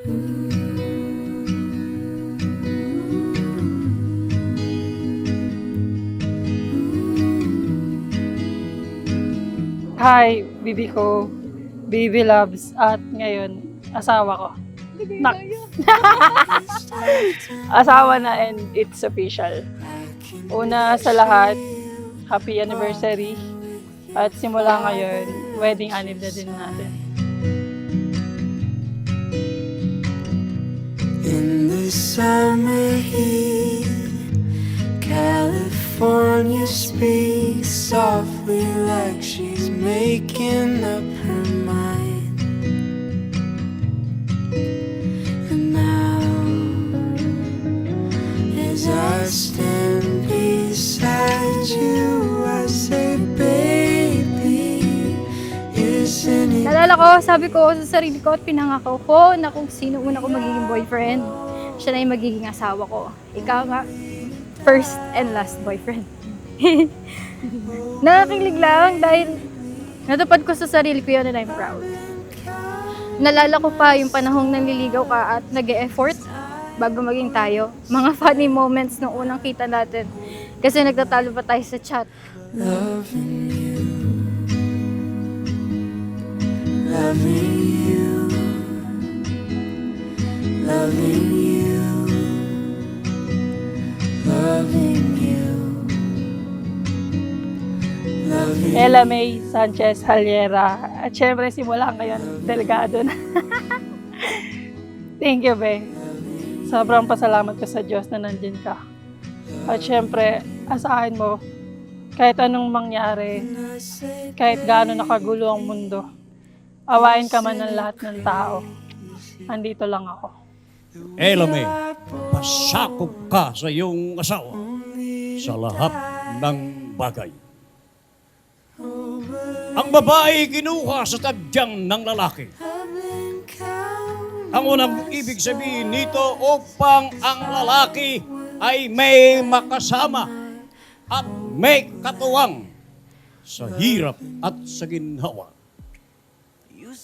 Hi, bibi ko, baby loves, at ngayon, asawa ko. Nak. Asawa na and it's official. Una sa lahat, happy anniversary. At simula ngayon, wedding anniv na din natin. In the summer heat, California speaks softly like she's making up her mind. And now, as I stand beside you, I say, baby, isn't it? Naalala ko, sabi ko sa sarili ko at pinangako ko na kung sino una ko magiging boyfriend, siya na yung magiging asawa ko. Ikaw nga, first and last boyfriend. Nakakilig lang dahil natupad ko sa sarili ko yun and I'm proud. Nalala ko pa yung panahong nanliligaw ka at nag-e-effort bago maging tayo. Mga funny moments nung unang kita natin kasi nagtatalo pa tayo sa chat. Loving you, loving you, loving you, loving you, loving you. Ella May Sanchez Halyera. At syempre, simula ngayon, delegado na. Thank you, Be. Sobrang pasalamat ko sa Diyos na nandyan ka. At syempre, asahan mo, kahit anong mangyari, kahit gaano nakagulo ang mundo, awayin ka man ng lahat ng tao, andito lang ako. Ella May, pasakop ka sa iyong asawa sa lahat ng bagay. Ang babae kinuha sa tadyang ng lalaki. Ang unang ibig sabihin nito upang ang lalaki ay may makasama at may katuwang sa hirap at sa ginhawa.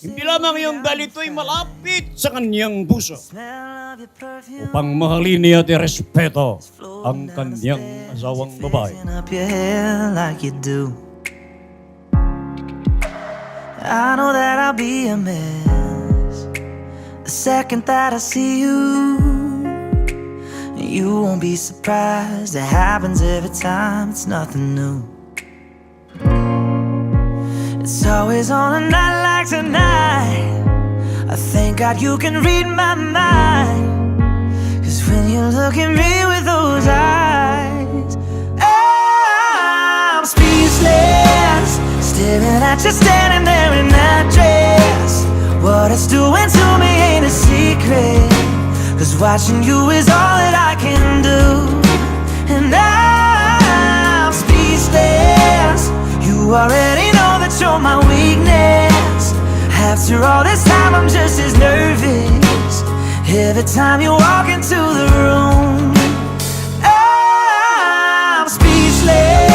Hindi lamang yung galito'y malapit sa kanyang puso upang mahalin niya at irespeto ang kanyang asawang babae. Up your hair like you do. I know that I'll be a mess the second that I see you. You won't be surprised, it happens every time, it's nothing new. It's always on a night like tonight, I thank God you can read my mind. Cause when you look at me with those eyes, I'm speechless, staring at you standing there in that dress. What it's doing to me ain't a secret, cause watching you is all that I can do. And I'm speechless, you already know that you're my weakness. After all this time I'm just as nervous every time you walk into the room. I'm speechless.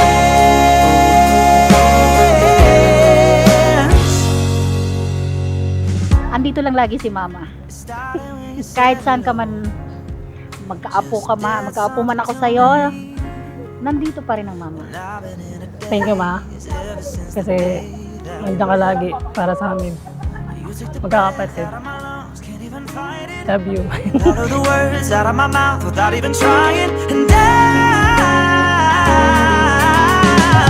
Andito lang lagi si Mama. Kahit saan ka man, magkaapo man ako sa'yo, nandito pa rin ang Mama. Thank you, Ma. Kasi nandiyan ka lagi para sa amin. Magkakapatid. Love you. Out of the words out of my mouth without even trying. And I'm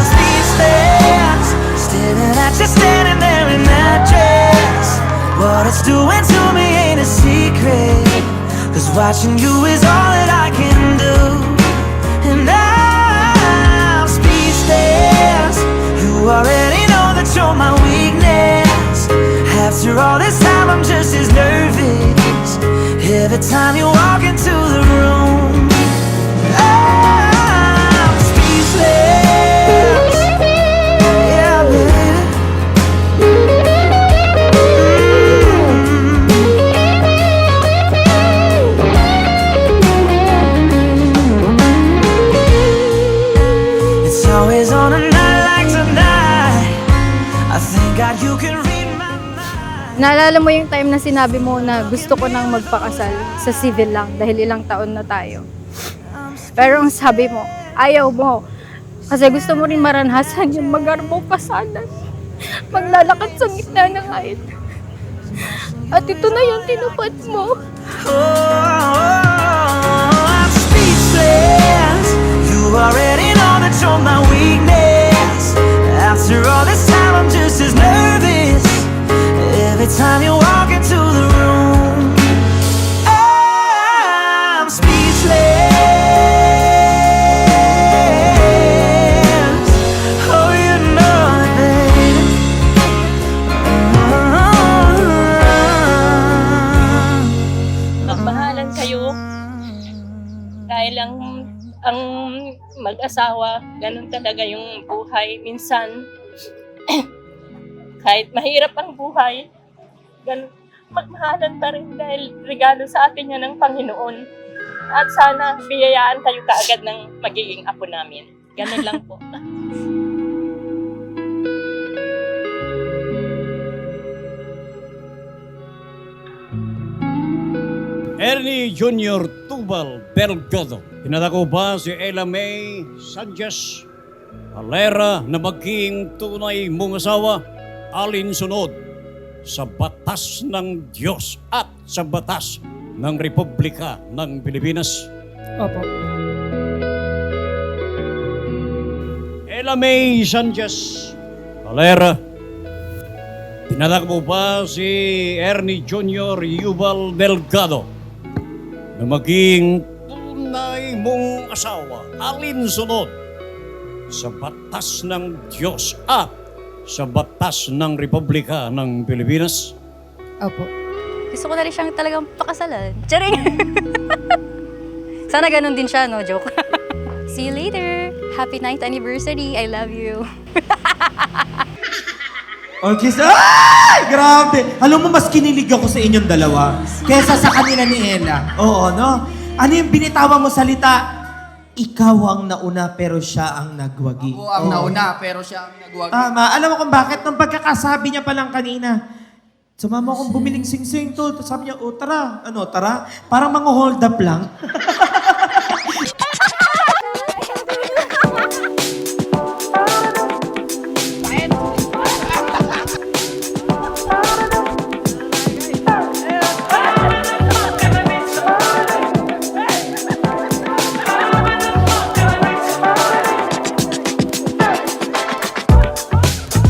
speechless, staring at you standing there in that dress. What it's doing to me ain't a secret, cause watching you is all that I can do. And I'm speechless, you already know that you're my weakness. After all this time I'm just as nervous every time you walk into the room. I'm speechless. Yeah, baby. It's always on a night like tonight, I thank God you can read my mind. Naalala mo yung time na sinabi mo na gusto ko nang magpakasal sa civil lang dahil ilang taon na tayo. Pero ang sabi mo, ayaw mo. Kasi gusto mo rin maranasan yung mag-arbong kasalan. Maglalakad sa gitna ng hayat. At ito na yung tinupad mo. I'm speechless. You already know that you're my weakness. After all this time, I'm just as nervous. Every time you walk into the room, I'm speechless. Oh, you know it, baby. Magmahalan kayo dahil ang mag-asawa, ganun talaga yung buhay. Minsan, kahit mahirap ang buhay, ganun, magmahalan pa rin dahil regalo sa atin yan ng Panginoon. At sana biyayaan kayo kaagad ng magiging apo namin. Ganun lang po. Ernie Junior Tubal Delgado. Pinadako ba si Ella May Sanchez Alera na maging tunay mong asawa alinsunod sa batas ng Diyos at sa batas ng Republika ng Pilipinas? Opo. Ella May Sanchez Alera. Pinadako ba si Ernie Junior Yubal Delgado na maging tunay mong asawa alinsunod sa batas ng Diyos at sa batas ng Republika ng Pilipinas? Opo. Gusto ko na rin siyang talagang pakasalan. Charing! Sana ganun din siya, no? Joke. See you later! Happy 9th anniversary! I love you! Okay, ay! Grabe! Alam mo, mas kinilig ako sa inyong dalawa kesa sa kanila ni Ella. Oo, no? Ano yung binitawan mo salita? Ikaw ang nauna pero siya ang nagwagi. Ako ang Oo. nauna, pero siya ang nagwagi. Tama. Alam mo kung bakit? Nung pagkakasabi niya pa lang kanina, sumama akong bumiling sing-sing to. Tapos sabi niya, oh, tara. Ano, tara? Parang mga hold up lang.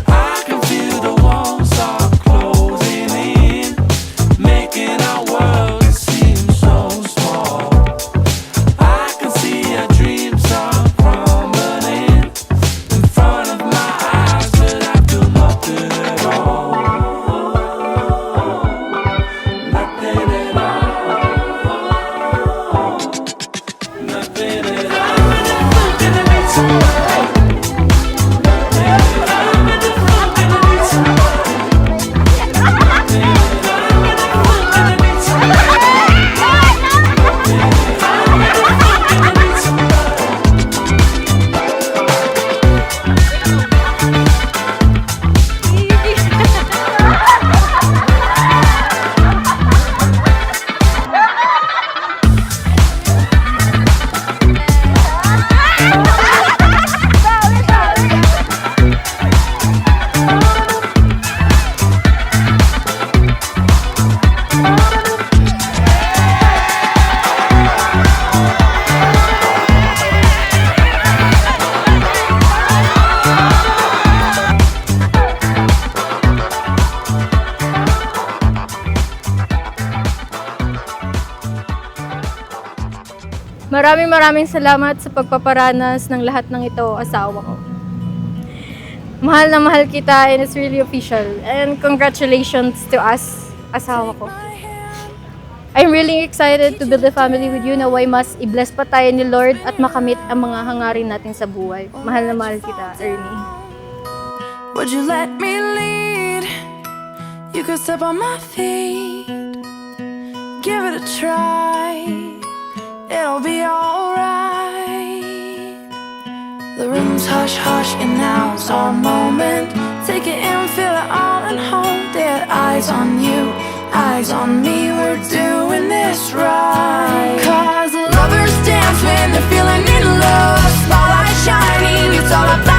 I can feel the walls are closing in, making our world seem so small. I can see our dreams are crumbling in front of my eyes, but I feel nothing at all. Nothing at all. Nothing at all. Maraming salamat sa pagpaparanas ng lahat ng ito, asawa ko. Mahal na mahal kita and it's really official. And congratulations to us, asawa ko. I'm really excited to build a family with you na way mas i-bless pa tayo ni Lord at makamit ang mga hangarin natin sa buhay. Mahal na mahal kita, Ernie. Would you let me lead? You could step on my feet. Give it a try. It'll be alright. The room's hush hush and now's our moment. Take it in, feel it all and hold it got eyes on you, eyes on me, we're doing this right. Cause lovers dance when they're feeling in love, spotlight shining, it's all about